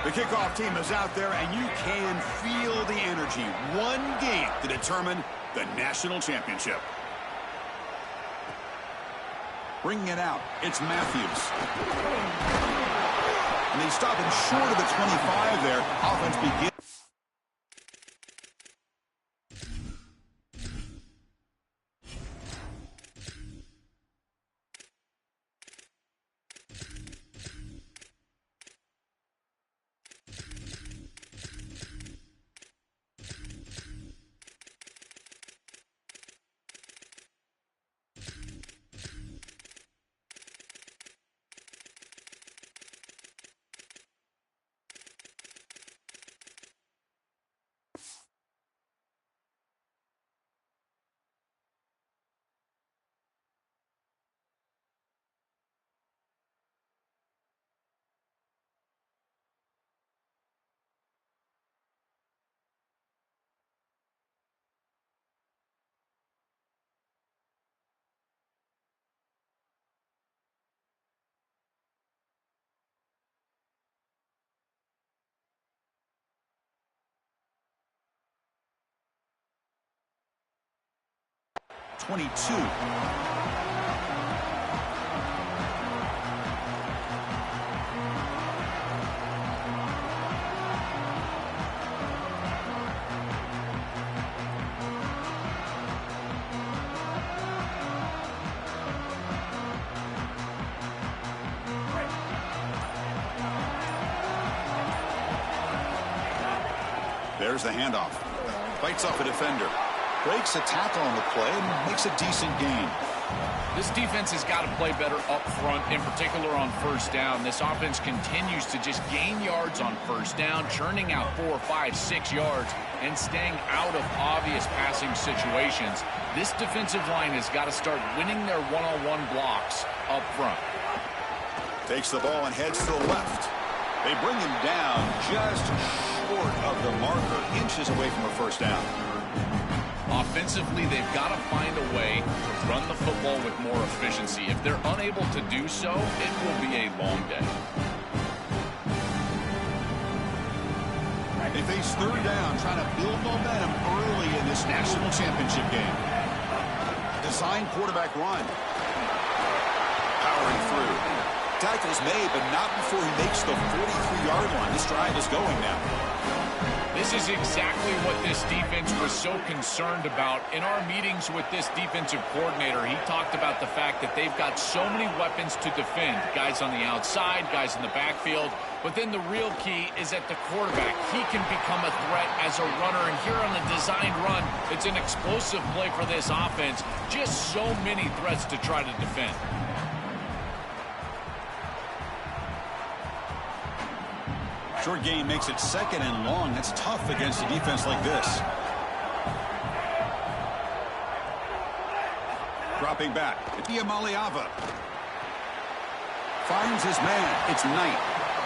The kickoff team is out there, and you can feel the energy. One game to determine the national championship. Bringing it out, it's Matthews. And they stop him short of the 25 there. Offense begins. There's the handoff. Fights off a defender. Breaks a tackle on the play and makes a decent gain. This defense has got to play better up front, in particular on first down. This offense continues to just gain yards on first down, churning out 4, 5, 6 yards, and staying out of obvious passing situations. This defensive line has got to start winning their one-on-one blocks up front. Takes the ball and heads to the left. They bring him down just short of the marker, inches away from a first down. Offensively, they've got to find a way to run the football with more efficiency. If they're unable to do so, it will be a long day. They face third down, trying to build momentum early in this national championship game. Design quarterback run. Powering through. Tackles made, but not before he makes the 43-yard line. This drive is going now. This is exactly what this defense was so concerned about. In our meetings with this defensive coordinator, he talked about the fact that they've got so many weapons to defend. Guys on the outside, guys in the backfield. But then the real key is at the quarterback. He can become a threat as a runner. And here on the designed run, it's an explosive play for this offense. Just so many threats to try to defend. Short gain makes it second and long. That's tough against a defense like this. Dropping back. Diamaliava finds his man. It's Knight.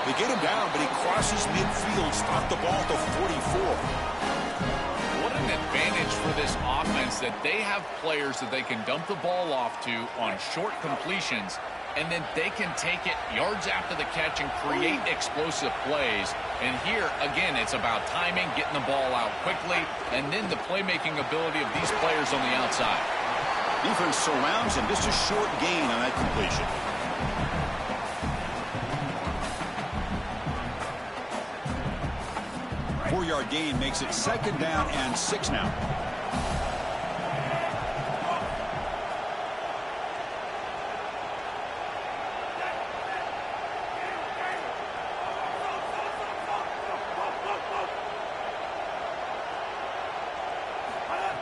They get him down, but he crosses midfield. Stop the ball at the 44. What an advantage for this offense that they have players that they can dump the ball off to on short completions, and then they can take it yards after the catch and create explosive plays. And here, again, it's about timing, getting the ball out quickly, and then the playmaking ability of these players on the outside. Defense surrounds him. Just a short gain on that completion. Four-yard gain makes it second down and 6 now.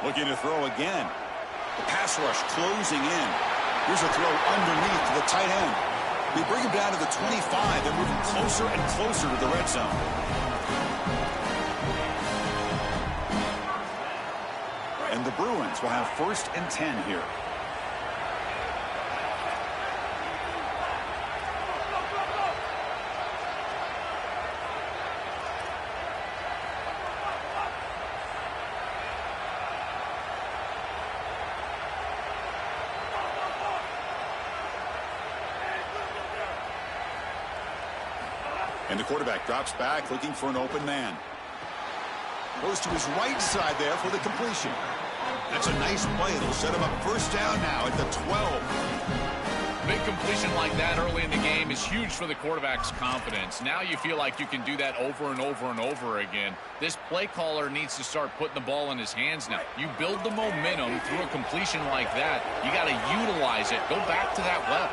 Looking to throw again. The pass rush closing in. Here's a throw underneath to the tight end. They bring him down to the 25. They're moving closer and closer to the red zone. And the Bruins will have 1st and 10 here. And the quarterback drops back looking for an open man. Goes to his right side there for the completion. That's a nice play. It'll set him up first down now at the 12. Big completion like that early in the game is huge for the quarterback's confidence. Now you feel like you can do that over and over and over again. This play caller needs to start putting the ball in his hands now. You build the momentum through a completion like that. You got to utilize it. Go back to that well.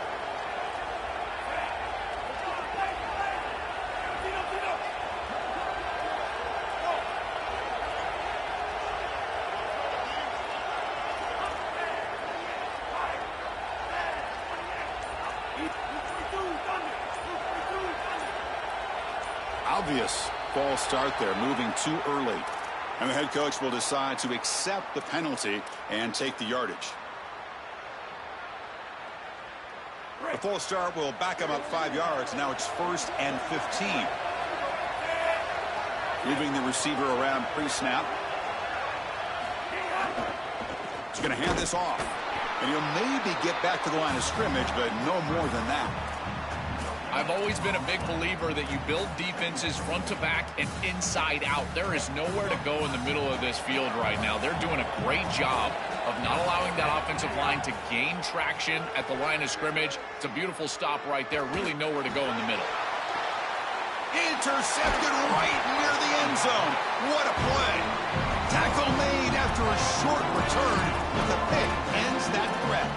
Obvious false start there, moving too early. And the head coach will decide to accept the penalty and take the yardage. The false start will back him up 5 yards. Now it's 1st and 15. Moving the receiver around pre-snap. He's going to hand this off. And he'll maybe get back to the line of scrimmage, but no more than that. I've always been a big believer that you build defenses front to back and inside out. There is nowhere to go in the middle of this field right now. They're doing a great job of not allowing that offensive line to gain traction at the line of scrimmage. It's a beautiful stop right there. Really nowhere to go in the middle. Intercepted right near the end zone. What a play. Tackle made after a short return, but the pick ends that threat.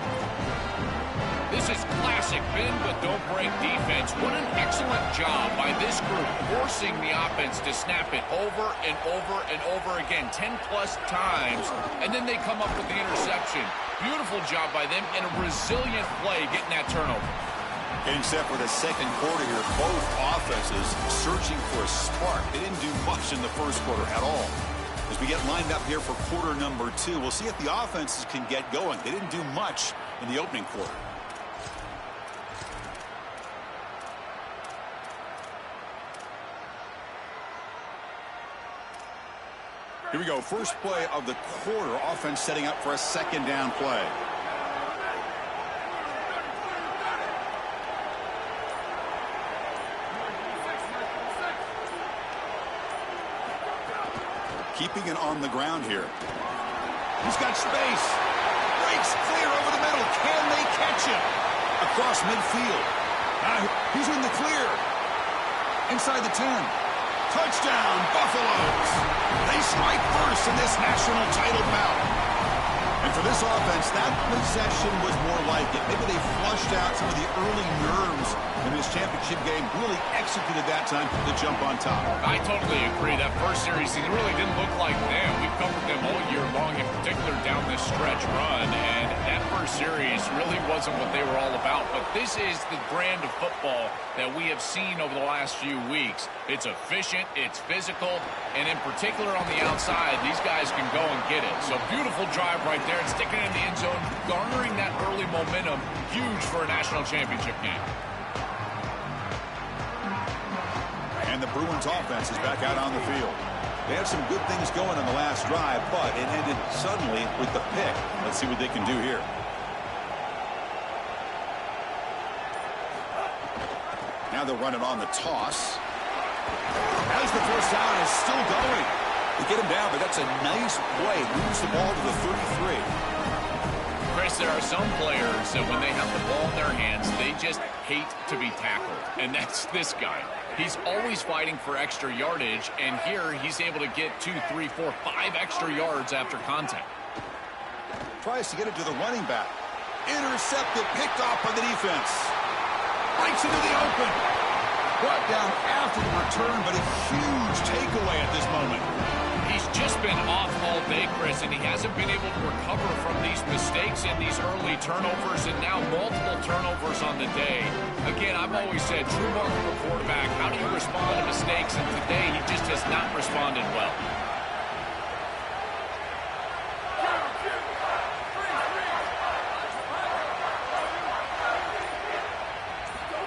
This is classic bend but don't break defense. What an excellent job by this group, forcing the offense to snap it over and over and over again, 10-plus times, and then they come up with the interception. Beautiful job by them and a resilient play getting that turnover. Getting set for the second quarter here. Both offenses searching for a spark. They didn't do much in the first quarter at all. As we get lined up here for quarter number 2, we'll see if the offenses can get going. They didn't do much in the opening quarter. Here we go. First play of the quarter. Offense setting up for a second down play. Keeping it on the ground here. He's got space. Breaks clear over the middle. Can they catch him? Across midfield. He's in the clear. Inside the 10. Touchdown, Buffaloes. They strike first in this national title bout. And for this offense, that possession was more like it. Maybe they flushed out some of the early nerves in this championship game. Really executed that time to jump on top. I totally agree. That first series, it really didn't look like them. We've covered them all year long, in particular down this stretch run. And that first series really wasn't what they were all about. But this is the brand of football that we have seen over the last few weeks. It's efficient, it's physical, and in particular on the outside, these guys can go and get it. So beautiful drive right there and sticking it in the end zone, garnering that early momentum, huge for a national championship game. And the Bruins offense is back out on the field. They had some good things going on the last drive, but it ended suddenly with the pick. Let's see what they can do here. Now they'll run it on the toss. As the first down is still going. They get him down, but that's a nice play. Moves the ball to the 33. Chris, there are some players that when they have the ball in their hands, they just hate to be tackled. And that's this guy. He's always fighting for extra yardage, and here he's able to get 2, 3, 4, 5 extra yards after contact. Tries to get it to the running back. Intercepted, picked off by the defense. Breaks into the open. Brought down after the return, but a huge takeaway at this moment. He's just been off all day, Chris, and he hasn't been able to recover from these mistakes and these early turnovers, and now multiple turnovers on the day. Again, I've always said, true mark of a quarterback, how do you respond to mistakes? And today, he just has not responded well.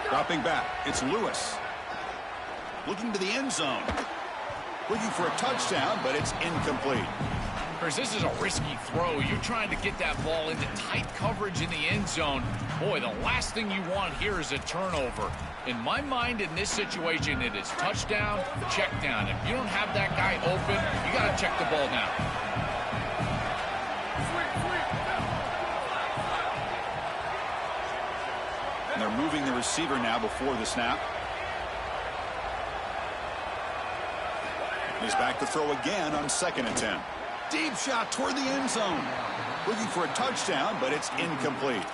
Dropping back, it's Lewis. Looking to the end zone. Looking for a touchdown, but it's incomplete. Chris, this is a risky throw. You're trying to get that ball into tight coverage in the end zone. Boy, the last thing you want here is a turnover. In my mind, in this situation, it is touchdown, check down. If you don't have that guy open, you got to check the ball down. And they're moving the receiver now before the snap. He's back to throw again on 2nd and 10. Deep shot toward the end zone. Looking for a touchdown, but it's incomplete.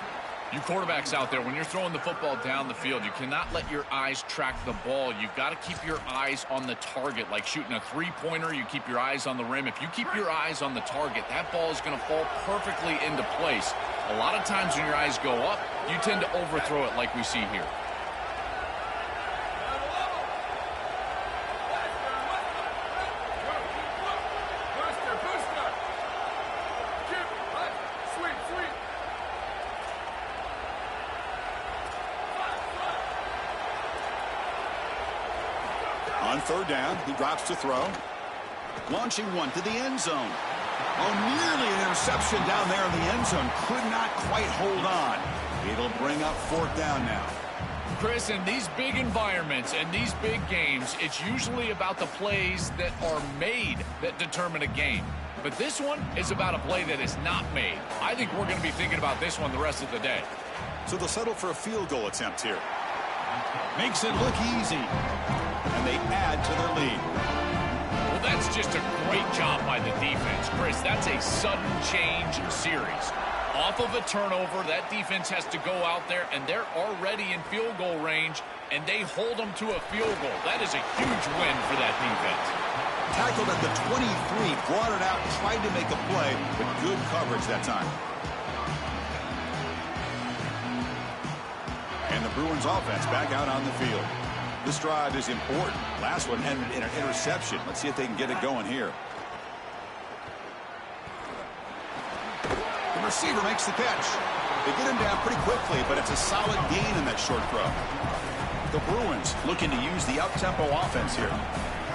You quarterbacks out there, when you're throwing the football down the field, you cannot let your eyes track the ball. You've got to keep your eyes on the target. Like shooting a three-pointer, you keep your eyes on the rim. If you keep your eyes on the target, that ball is going to fall perfectly into place. A lot of times when your eyes go up, you tend to overthrow it like we see here. On 3rd down, he drops to throw. Launching one to the end zone. Oh, nearly an interception down there in the end zone. Could not quite hold on. It'll bring up 4th down now. Chris, in these big environments and these big games, it's usually about the plays that are made that determine a game. But this one is about a play that is not made. I think we're going to be thinking about this one the rest of the day. So they'll settle for a field goal attempt here. Makes it look easy. And they add to their lead. Well, that's just a great job by the defense. Chris, that's a sudden change series. Off of a turnover, that defense has to go out there, and they're already in field goal range, and they hold them to a field goal. That is a huge win for that defense. Tackled at the 23, brought it out, tried to make a play, but good coverage that time. And the Bruins offense back out on the field. This drive is important. Last one ended in an interception. Let's see if they can get it going here. The receiver makes the catch. They get him down pretty quickly, but it's a solid gain in that short throw. The Bruins looking to use the up-tempo offense here.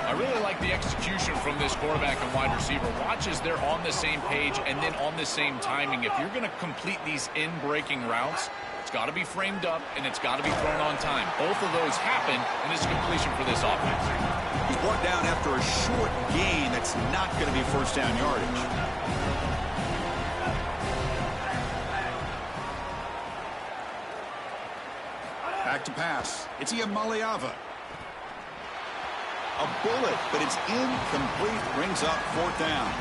I really like the execution from this quarterback and wide receiver. Watch as they're on the same page and then on the same timing. If you're going to complete these in-breaking routes, it's got to be framed up, and it's got to be thrown on time. Both of those happen, and it's a completion for this offense. He's brought down after a short gain that's not going to be 1st down yardage. Back to pass. It's Iamaleava. A bullet, but it's incomplete. Brings up 4th down.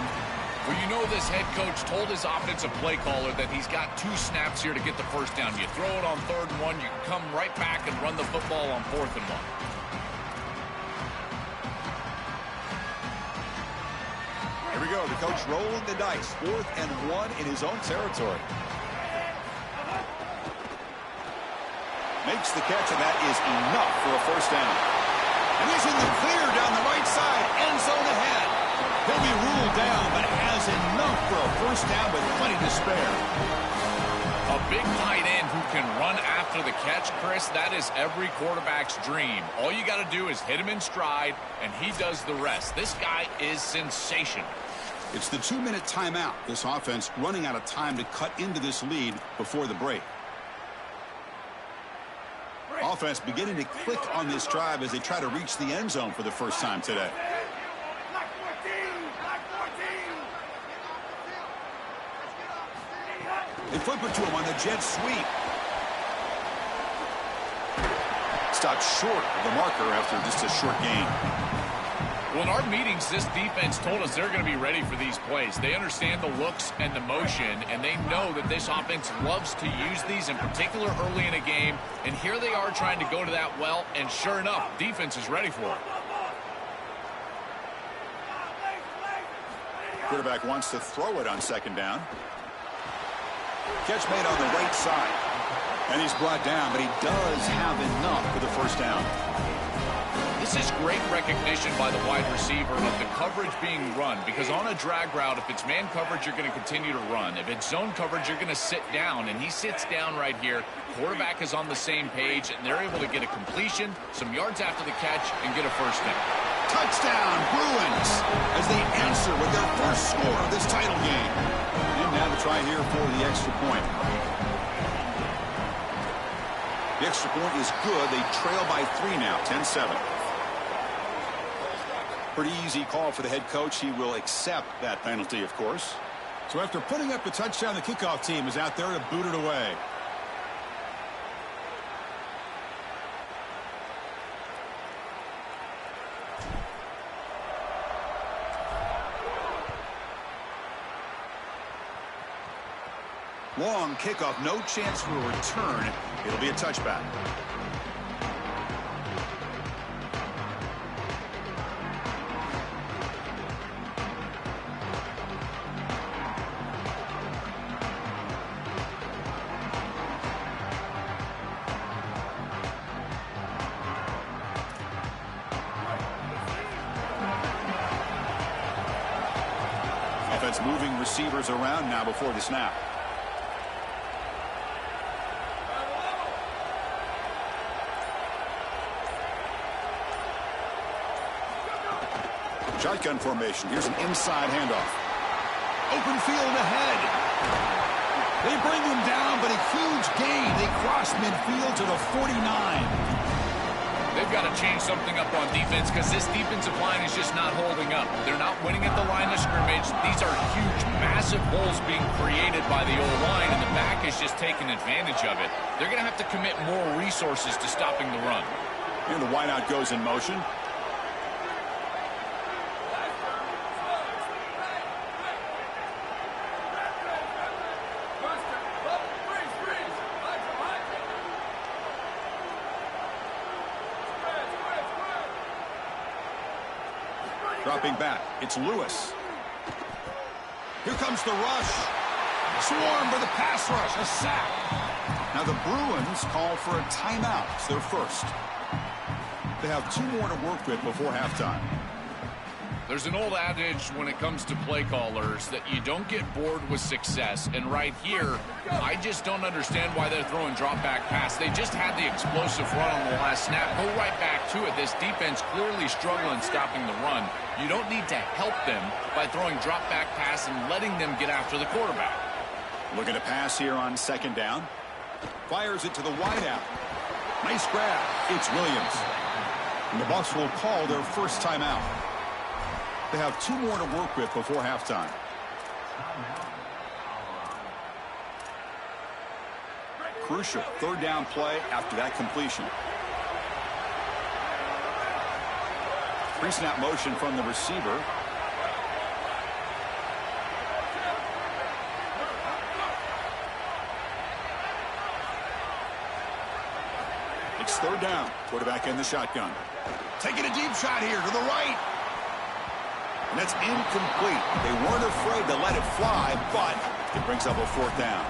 Well, you know this head coach told his offensive play caller that he's got 2 snaps here to get the 1st down. You throw it on 3rd and 1, you can come right back and run the football on 4th and 1. Here we go. The coach rolling the dice. 4th and 1 in his own territory. Makes the catch, and that is enough for a 1st down. And he's in the clear down the right side. End zone ahead. He'll be ruled down, but has enough for a 1st down with plenty to spare. A big tight end who can run after the catch, Chris, that is every quarterback's dream. All you got to do is hit him in stride, and he does the rest. This guy is sensational. It's the 2-minute timeout. This offense running out of time to cut into this lead before the break. Offense beginning to click on this drive as they try to reach the end zone for the first time today. They flip it to him on the jet sweep. Stopped short of the marker after just a short gain. Well, in our meetings, this defense told us they're going to be ready for these plays. They understand the looks and the motion, and they know that this offense loves to use these, in particular early in a game. And here they are trying to go to that well, and sure enough, defense is ready for it. Quarterback wants to throw it on 2nd down. Catch made on the right side. And he's brought down, but he does have enough for the 1st down. This is great recognition by the wide receiver of the coverage being run, because on a drag route, if it's man coverage, you're going to continue to run. If it's zone coverage, you're going to sit down, and he sits down right here. Quarterback is on the same page, and they're able to get a completion, some yards after the catch, and get a 1st down. Touchdown, Bruins, as they answer with their first score of this title game. And now to try here for the extra point. The extra point is good. They trail by 3 now, 10-7. Pretty easy call for the head coach. He will accept that penalty, of course. So after putting up the touchdown, the kickoff team is out there to boot it away. Long kickoff, no chance for a return. It'll be a touchback. Offense moving receivers around now before the snap. Shotgun formation. Here's an inside handoff. Open field ahead. They bring him down, but a huge gain. They cross midfield to the 49. They've got to change something up on defense because this defensive line is just not holding up. They're not winning at the line of scrimmage. These are huge, massive holes being created by the O-line, and the back is just taking advantage of it. They're going to have to commit more resources to stopping the run. And the wideout goes in motion. Dropping back, it's Lewis. Here comes the rush. Swarm for the pass rush, a sack. Now the Bruins call for a timeout. It's their first. They have 2 more to work with before halftime. There's an old adage when it comes to play callers that you don't get bored with success. And right here, I just don't understand why they're throwing drop-back pass. They just had the explosive run on the last snap. Go right back to it. This defense clearly struggling stopping the run. You don't need to help them by throwing drop-back pass and letting them get after the quarterback. Looking to pass here on second down. Fires it to the wideout. Nice grab. It's Williams. And the Bucs will call their first timeout. They have 2 more to work with before halftime. Crucial 3rd down play after that completion. Pre-snap motion from the receiver. It's 3rd down. Quarterback in the shotgun. Taking a deep shot here to the right. And that's incomplete. They weren't afraid to let it fly, but it brings up a 4th down.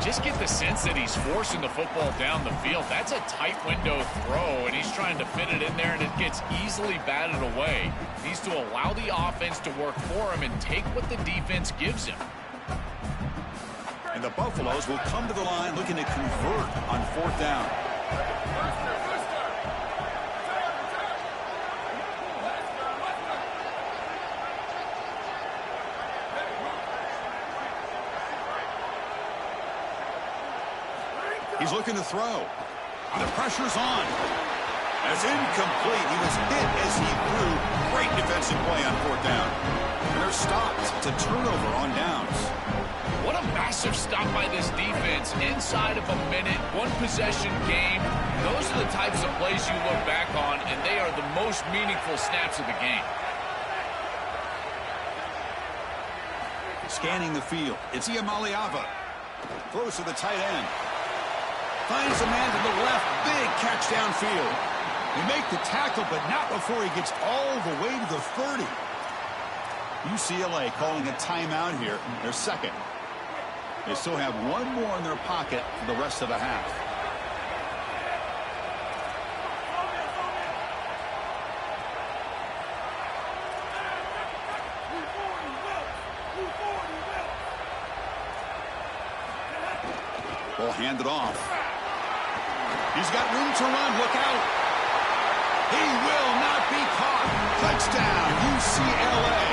Just get the sense that he's forcing the football down the field. That's a tight window throw, and he's trying to fit it in there, and it gets easily batted away. He needs to allow the offense to work for him and take what the defense gives him. And the Buffaloes will come to the line looking to convert on 4th down. He's looking to throw. The pressure's on. That's incomplete. He was hit as he threw. Great defensive play on 4th down. And they're stopped. It's a turnover on downs. What a massive stop by this defense. Inside of a minute, 1-possession game. Those are the types of plays you look back on, and they are the most meaningful snaps of the game. Scanning the field. It's Iamaleava. Throws to the tight end. Finds a man to the left. Big catch downfield. They make the tackle, but not before he gets all the way to the 30. UCLA calling a timeout here. Their second. They still have 1 more in their pocket for the rest of the half. Ball handed off. He's got room to run. Look out. He will not be caught. Touchdown, UCLA.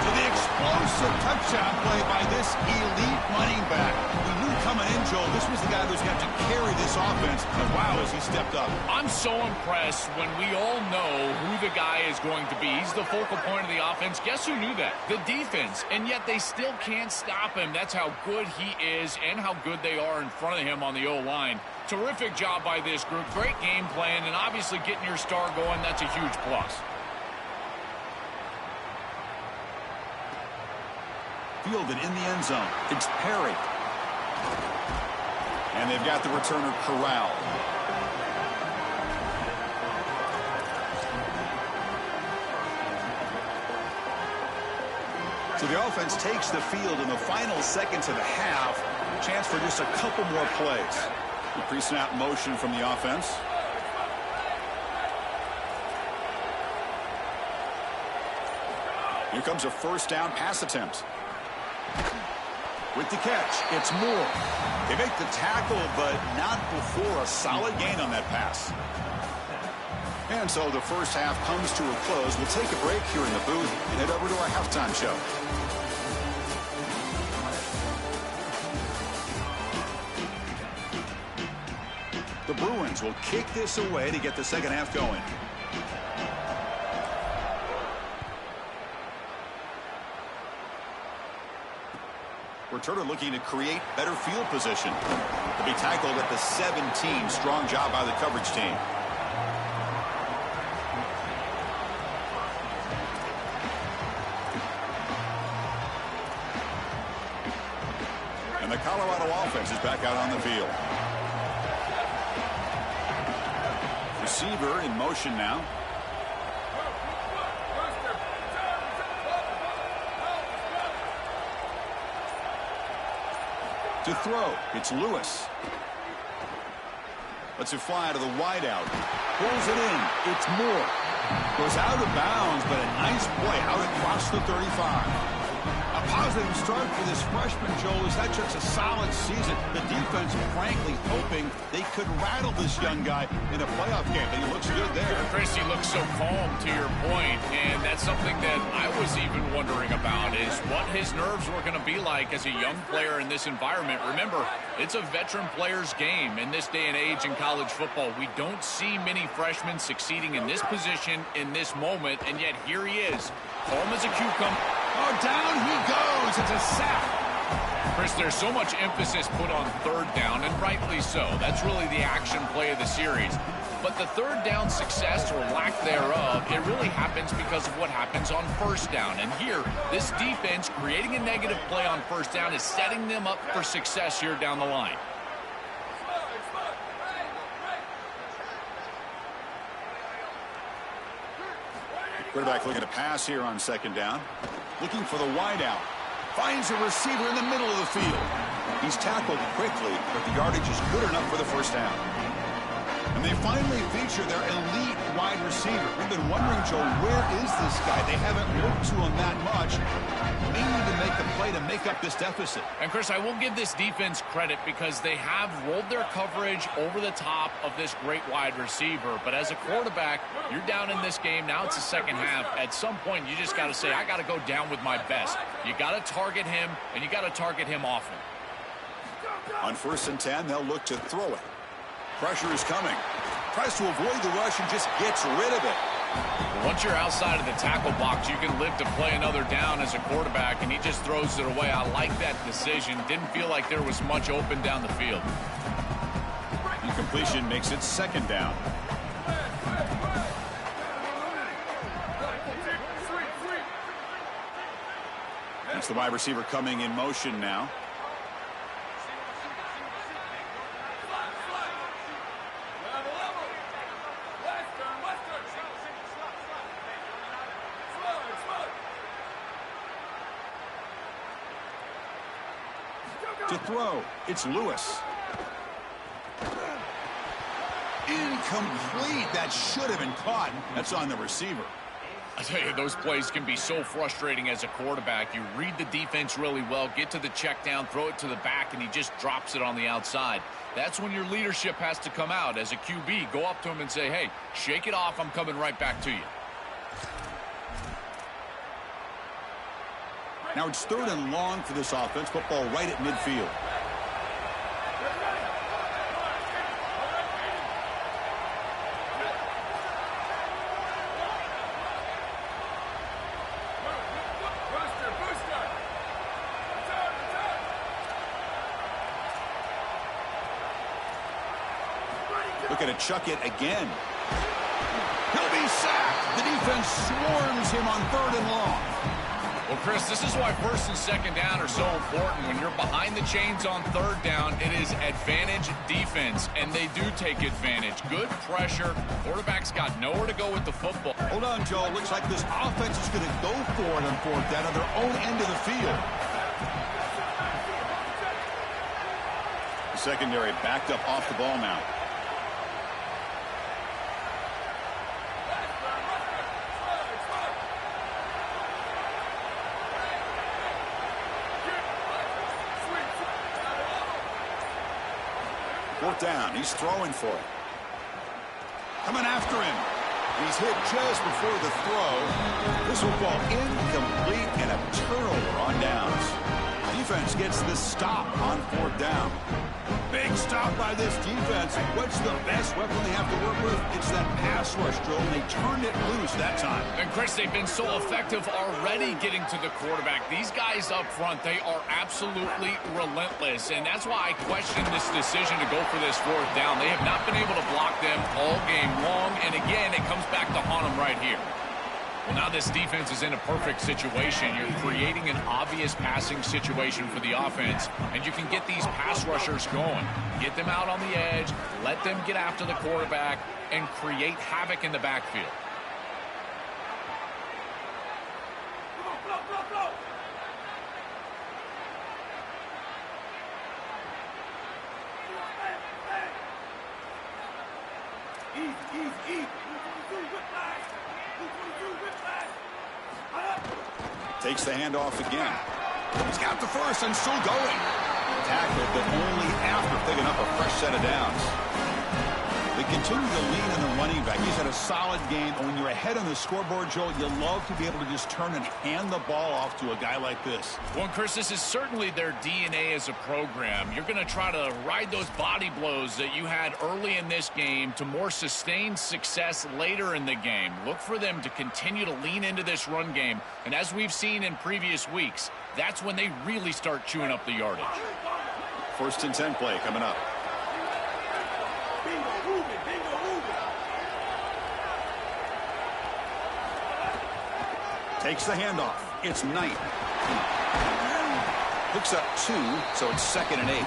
So the explosive touchdown play by this elite running back. We knew coming in, Joel, this was the guy who's got to carry this offense. And wow, as he stepped up. I'm so impressed when we all know who the guy is going to be. He's the focal point of the offense. Guess who knew that? The defense. And yet they still can't stop him. That's how good he is and how good they are in front of him on the O-line. Terrific job by this group. Great game plan, and obviously getting your star going, that's a huge plus. Fielded in the end zone. It's Perry. And they've got the returner corralled. So the offense takes the field in the final seconds of the half. Chance for just a couple more plays. The pre-snap motion from the offense. Here comes a first down pass attempt. With the catch, it's Moore. They make the tackle, but not before a solid gain on that pass. And so the first half comes to a close. We'll take a break here in the booth and head over to our halftime show. The Bruins will kick this away to get the second half going. Returner looking to create better field position. To be tackled at the 17. Strong job by the coverage team. And the Colorado offense is back out on the field. Receiver in motion now. To throw, it's Lewis. Lets it fly to the wideout. Pulls it in. It's Moore. Goes out of bounds, but a nice play out across the 35. A positive start for this freshman, Joel, is that just a solid season. The defense, frankly, hoping they could rattle this young guy in a playoff game. And he looks good there. Chris, he looks so calm, to your point, and that's something that I was even wondering about, is what his nerves were going to be like as a young player in this environment. Remember, it's a veteran player's game in this day and age in college football. We don't see many freshmen succeeding in this position in this moment, and yet here he is, calm as a cucumber. Oh, down he goes. It's a sack. Chris, there's so much emphasis put on third down, and rightly so. That's really the action play of the series. But the third down success or lack thereof, it really happens because of what happens on first down. And here, this defense creating a negative play on first down is setting them up for success here down the line. Quarterback looking to pass here on second down. Looking for the wideout. Finds a receiver in the middle of the field. He's tackled quickly, but the yardage is good enough for the first down. And they finally feature their elite wide receiver. We've been wondering, Joe, where is this guy? They haven't looked to him that much. They need to make a play to make up this deficit. And, Chris, I will give this defense credit because they have rolled their coverage over the top of this great wide receiver. But as a quarterback, you're down in this game. Now it's the second half. At some point, you just got to say, I got to go down with my best. You got to target him, and you got to target him often. On 1st and 10, they'll look to throw it. Pressure is coming. Tries to avoid the rush and just gets rid of it. Once you're outside of the tackle box, you can live to play another down as a quarterback, and he just throws it away. I like that decision. Didn't feel like there was much open down the field. Incompletion makes it second down. That's the wide receiver coming in motion now. To throw, it's Lewis. Incomplete. That should have been caught. That's on the receiver. I tell you, those plays can be so frustrating as a quarterback. You read the defense really well, get to the check down, throw it to the back, and he just drops it on the outside. That's when your leadership has to come out. As a QB, go up to him and say, hey, shake it off. I'm coming right back to you. Now it's 3rd and long for this offense. Football right at midfield. Looking to chuck it again. He'll be sacked. The defense swarms him on 3rd and long. Well, Chris, this is why 1st and 2nd down are so important. When you're behind the chains on 3rd down, it is advantage defense, and they do take advantage. Good pressure. Quarterback's got nowhere to go with the football. Hold on, Joe. Looks like this offense is going to go for it on 4th down on their own end of the field. The secondary backed up off the ball now. Fourth down. He's throwing for it. Coming after him. He's hit just before the throw. This will fall incomplete and a turnover on downs. Defense gets the stop on 4th down. Big stop by this defense. What's the best weapon they have to work with? It's that pass rush, Joe, and they turned it loose that time. And, Chris, they've been so effective already getting to the quarterback. These guys up front, they are absolutely relentless, and that's why I question this decision to go for this 4th down. They have not been able to block them all game long, and, again, it comes back to haunt them right here. Well, now this defense is in a perfect situation. You're creating an obvious passing situation for the offense, and you can get these pass rushers going. Get them out on the edge, let them get after the quarterback, and create havoc in the backfield. Takes the handoff again. He's got the first and still going. Tackled, but only after picking up a fresh set of downs. They continue to lean on the running back. He's had a solid game, and when you're ahead on the scoreboard, Joe, you love to be able to just turn and hand the ball off to a guy like this. Well, Chris, this is certainly their DNA as a program. You're going to try to ride those body blows that you had early in this game to more sustained success later in the game. Look for them to continue to lean into this run game, and as we've seen in previous weeks, that's when they really start chewing up the yardage. 1st and 10 play coming up. Takes the handoff. It's Knight. Picks up 2, so it's 2nd and 8.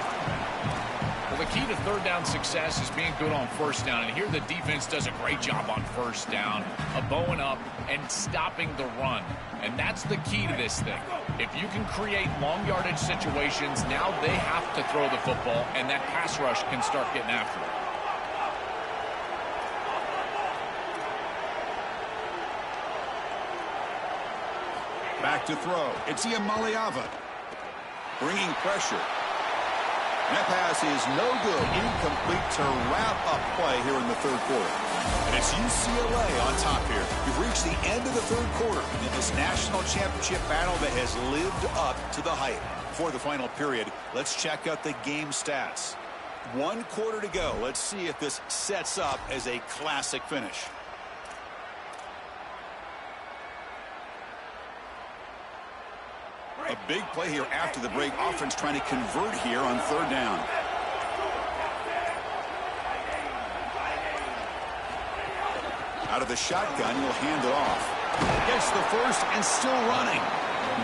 Well, the key to 3rd down success is being good on 1st down, and here the defense does a great job on 1st down, bowing up and stopping the run. And that's the key to this thing. If you can create long yardage situations, now they have to throw the football, and that pass rush can start getting after it. Back to throw. It's Iamaleava. Bringing pressure. That pass is no good. Incomplete to wrap up play here in the 3rd quarter. And it's UCLA on top here. We've reached the end of the 3rd quarter in this national championship battle that has lived up to the hype. Before the final period, let's check out the game stats. 1 quarter to go. Let's see if this sets up as a classic finish. A big play here after the break. Offense trying to convert here on 3rd down. Out of the shotgun, he'll hand it off. Gets the first and still running.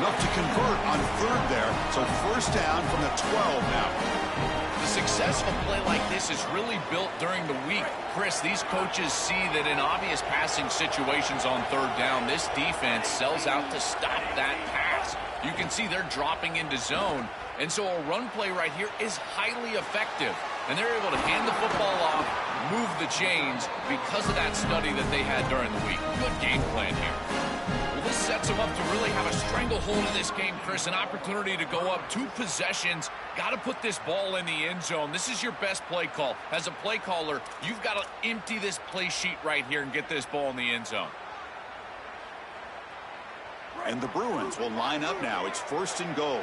Enough to convert on 3rd there. So 1st down from the 12 now. The success of a play like this is really built during the week. Chris, these coaches see that in obvious passing situations on 3rd down, this defense sells out to stop that pass. You can see they're dropping into zone, and so a run play right here is highly effective. And they're able to hand the football off, move the chains because of that study that they had during the week. Good game plan here. sets him up to really have a stranglehold of this game, Chris. An opportunity to go up 2 possessions. Got to put this ball in the end zone. This is your best play call. As a play caller, you've got to empty this play sheet right here and get this ball in the end zone. And the Bruins will line up now. It's 1st and goal.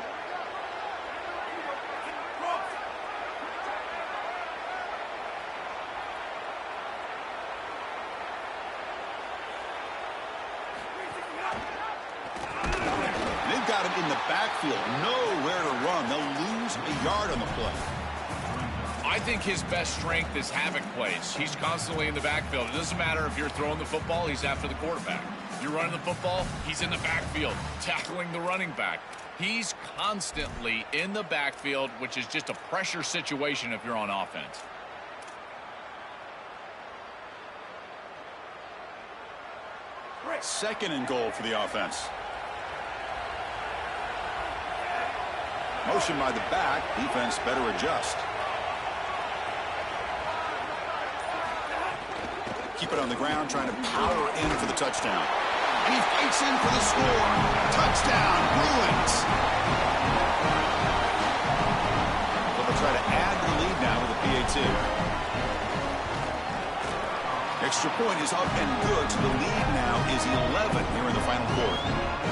They've got him in the backfield. Nowhere to run. They'll lose a yard on the play. I think his best strength is havoc plays. He's constantly in the backfield. It doesn't matter if you're throwing the football, he's after the quarterback. If you're running the football, he's in the backfield, tackling the running back. He's constantly in the backfield, which is just a pressure situation if you're on offense. Second and goal for the offense. Motion by the back. Defense better adjust. Keep it on the ground, trying to power in for the touchdown. And he fights in for the score. Touchdown, Bruins. They'll try to add to the lead now with a PAT. Extra point is up and good, so the lead now is 11 here in the final quarter.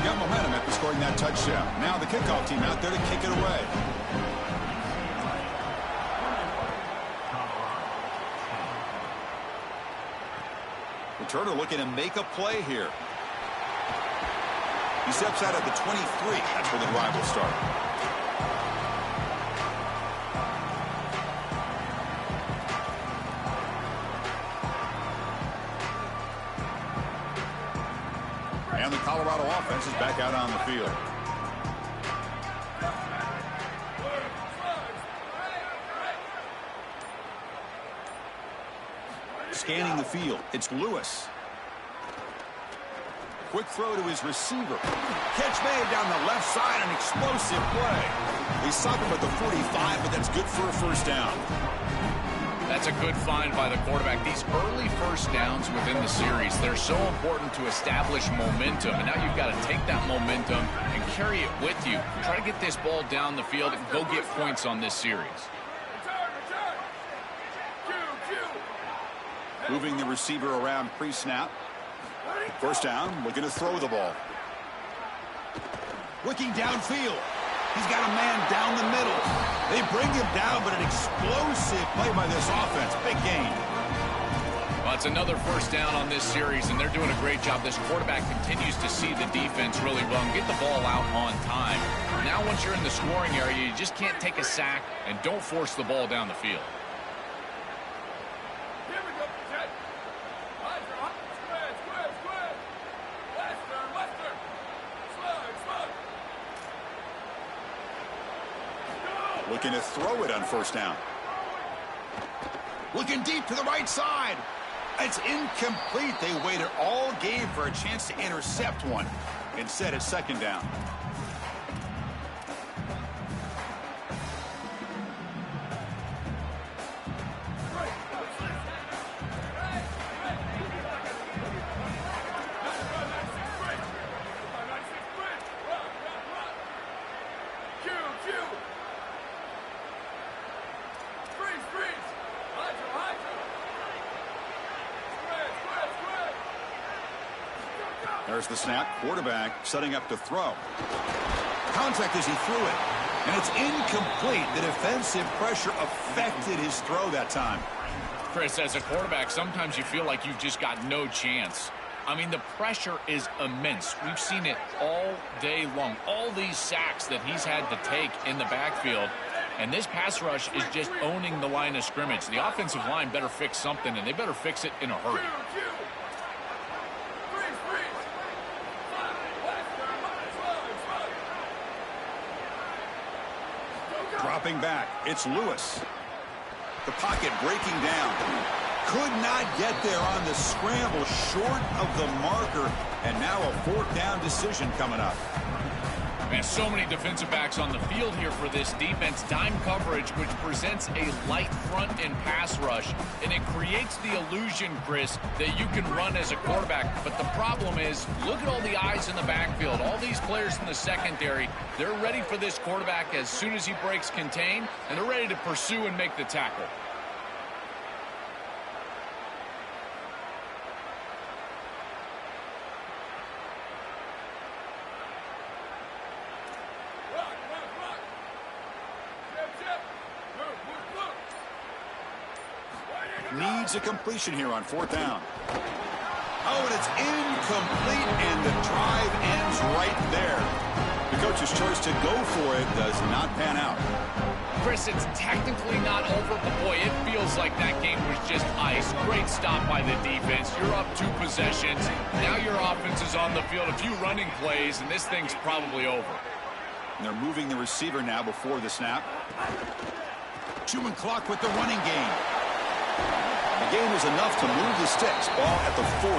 Got momentum after scoring that touchdown. Now the kickoff team out there to kick it away. Returner looking to make a play here. He steps out at the 23. That's where the drive will start. And the Colorado offense is back out on the field. Scanning the field, it's Lewis. Quick throw to his receiver. Catch made down the left side, an explosive play. They stop him at the 45, but that's good for a first down. That's a good find by the quarterback. These early first downs within the series, they're so important to establish momentum. And now you've got to take that momentum and carry it with you. Try to get this ball down the field and go get points on this series. Moving the receiver around pre-snap. First down, looking to throw the ball. Looking downfield. He's got a man down the middle. They bring him down, but an explosive play by this offense. Big gain. Well, it's another first down on this series, and they're doing a great job. This quarterback continues to see the defense really well and get the ball out on time. Now, once you're in the scoring area, you just can't take a sack and don't force the ball down the field. Looking to throw it on first down. Looking deep to the right side. It's incomplete. They waited all game for a chance to intercept one. Instead, it's second down. There's the snap. Quarterback setting up to throw. Contact as he threw it. And it's incomplete. The defensive pressure affected his throw that time. Chris, as a quarterback, sometimes you feel like you've just got no chance. I mean, the pressure is immense. We've seen it all day long. All these sacks that he's had to take in the backfield. And this pass rush is just owning the line of scrimmage. The offensive line better fix something, and they better fix it in a hurry. Dropping back, it's Lewis. The pocket breaking down. Could not get there on the scramble, short of the marker. And now a fourth down decision coming up. And so many defensive backs on the field here for this defense. Dime coverage, which presents a light front and pass rush. And it creates the illusion, Chris, that you can run as a quarterback. But the problem is, look at all the eyes in the backfield. All these players in the secondary, they're ready for this quarterback as soon as he breaks contain, and they're ready to pursue and make the tackle. Needs a completion here on 4th down. Oh, and it's incomplete, and the drive ends right there. The coach's choice to go for it does not pan out. Chris, it's technically not over, but boy, it feels like that game was just ice. Great stop by the defense. You're up 2 possessions. Now your offense is on the field. A few running plays, and this thing's probably over. And they're moving the receiver now before the snap. Chewing clock with the running game. The game is enough to move the sticks. Ball at the 40.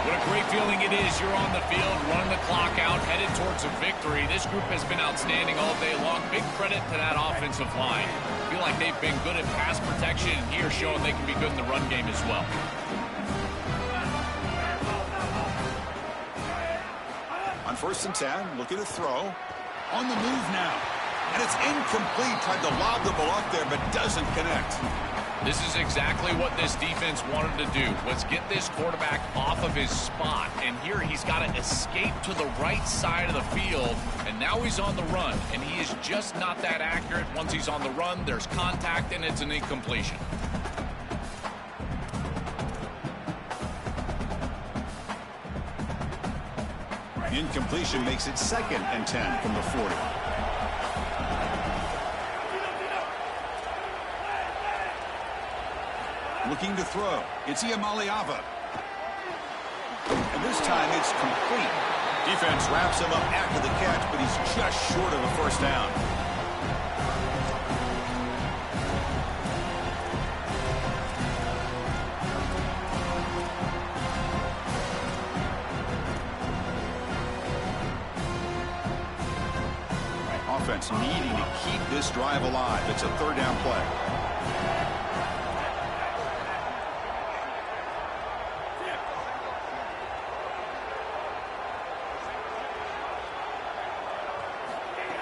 What a great feeling it is. You're on the field, running the clock out, headed towards a victory. This group has been outstanding all day long. Big credit to that offensive line. I feel like they've been good at pass protection, and here showing they can be good in the run game as well. On 1st and 10, looking to throw. On the move now. And it's incomplete. Tried to lob the ball up there, but doesn't connect. This is exactly what this defense wanted to do. Let's get this quarterback off of his spot. And here he's got to escape to the right side of the field. And now he's on the run. And he is just not that accurate. Once he's on the run, there's contact, and it's an incompletion. Incompletion makes it 2nd and 10 from the 40. Looking to throw. It's Iamaleava. And this time it's complete. Defense wraps him up after the catch, but he's just short of a 1st down. Offense needing to keep this drive alive. It's a 3rd down play.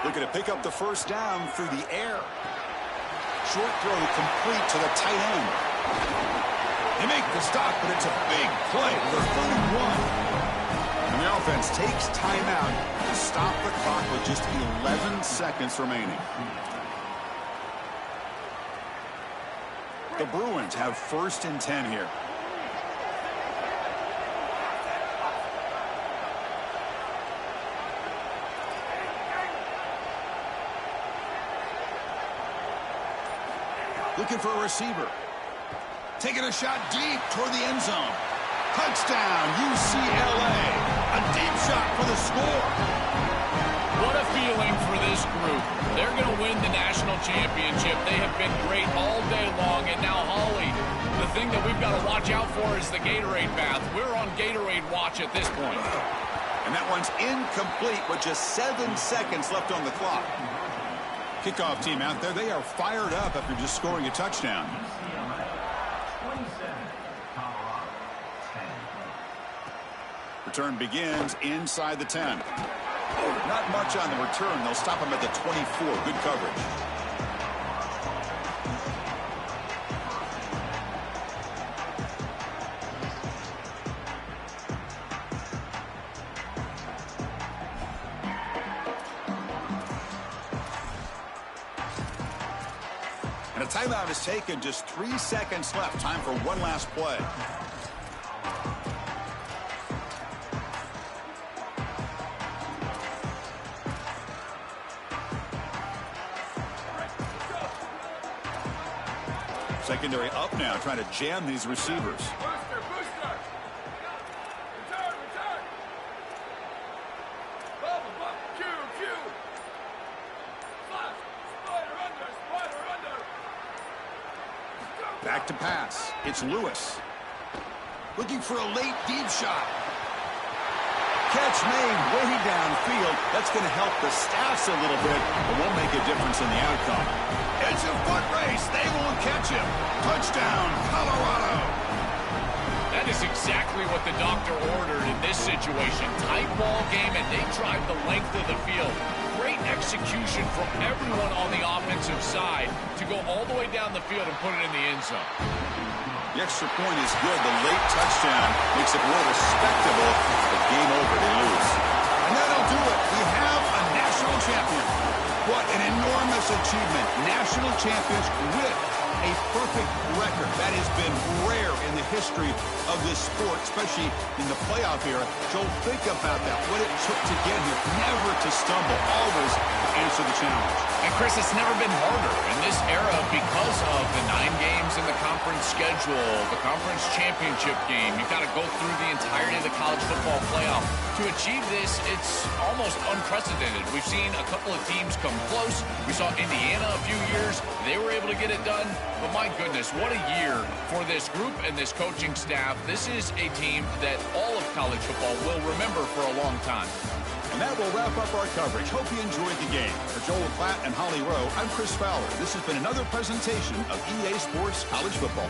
Looking to pick up the 1st down through the air. Short throw complete to the tight end. They make the stop, but it's a big play to the 31. And the offense takes timeout to stop the clock with just 11 seconds remaining. The Bruins have 1st and 10 here. Looking for a receiver. Taking a shot deep toward the end zone. Touchdown, UCLA. A deep shot for the score. What a feeling for this group. They're going to win the national championship. They have been great all day long. And now, Holly, the thing that we've got to watch out for is the Gatorade bath. We're on Gatorade watch at this point. And that one's incomplete with just 7 seconds left on the clock. Kickoff team out there, they are fired up after just scoring a touchdown. Return begins inside the 10. Not much on the return. They'll stop him at the 24. Good coverage. And a timeout is taken. Just 3 seconds left. Time for one last play. Secondary up now, trying to jam these receivers. Back to pass. It's Lewis. Looking for a late deep shot. Catch made way downfield. That's going to help the Staffs a little bit, but won't make a difference in the outcome. It's a foot race. They won't catch him. Touchdown, Colorado. That is exactly what the doctor ordered in this situation. Tight ball game, and they drive the length of the field. Great execution from everyone on the offensive side to go all the way down the field and put it in the end zone. The extra point is good. The late touchdown makes it more respectable. But game over, they lose. And that'll do it. We have a national champion. What an enormous achievement. National champions with a perfect record. That has been rare in the history of this sport, especially in the playoff era. Joel, think about that. What it took to get here. Never to stumble. Always to answer the challenge. And Chris, it's never been harder in this era because of the 9 games in the conference schedule, the conference championship game. You've got to go through the entirety of the college football playoff. To achieve this, it's almost unprecedented. We've seen a couple of teams come close. We saw Indiana a few years. They were able to get it done. But my goodness, what a year for this group and this coaching staff. This is a team that all of college football will remember for a long time. And that will wrap up our coverage. Hope you enjoyed the game. For Joel Klatt and Holly Rowe, I'm Chris Fowler. This has been another presentation of EA Sports College Football.